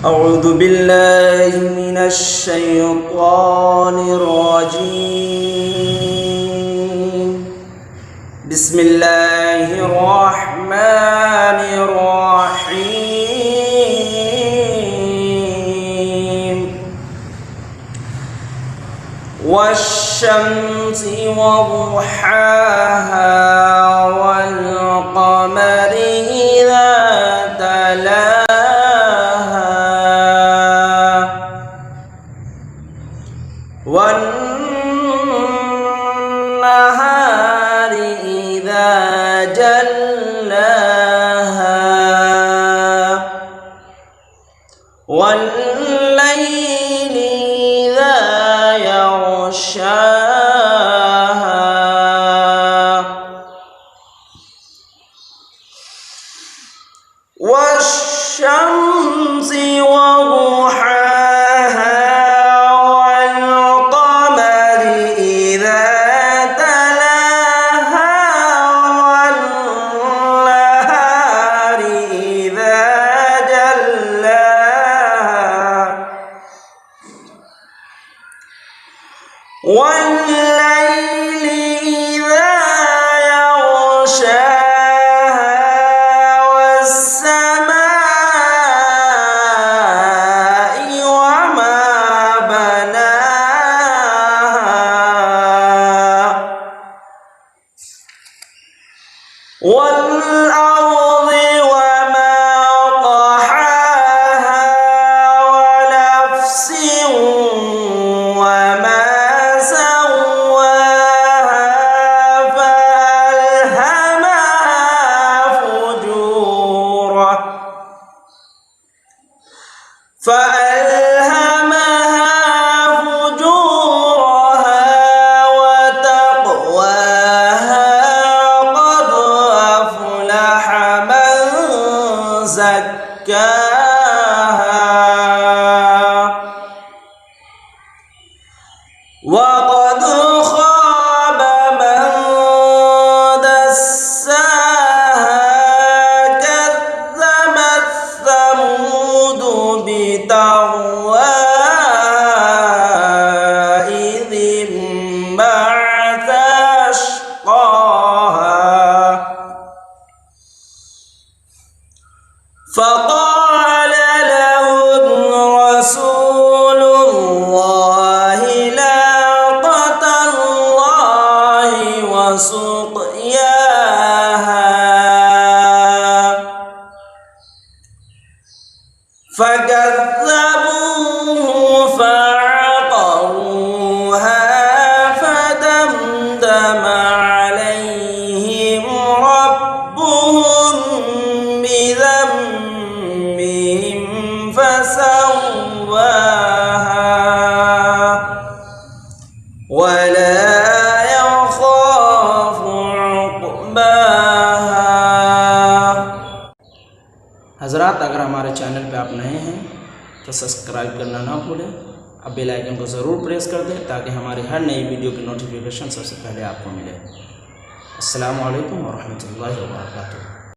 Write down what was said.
أعوذ بالله من الشيطان الرجيم. بسم الله الرحمن الرحيم. والشمس وضحاها والقمر إذا تلاها والنهار إذا جلاها والليل إذا يغشاها والشمس وضحاها والقمر إذا تلاها والنهار إذا جلاها والليل إذا يغشاها والسماء وما بناها والأرض وما طحاها ونفس وما سواها فألهمها فجورها وتقواها قد أفلح من زكاها وقد خاب من دساها. كذبت ثمود بطغواها إذ انبعث أشقاها فقال لهم رسول الله ناقة الله وسقياها فكذبوه فعقروها فدمدم عليهم ربهم بذنبهم فسواها ولا يخاف عقباها. हज़रात, अगर हमारे चैनल पे आप नए हैं तो सब्सक्राइब करना ना भूलें। अब बेल आइकन को ज़रूर प्रेस कर दें ताकि हमारी हर नई वीडियो की नोटिफिकेशन सबसे पहले आपको मिले। अस्सलामु अलैकुम व रहमतुल्लाहि व बरकातुहू।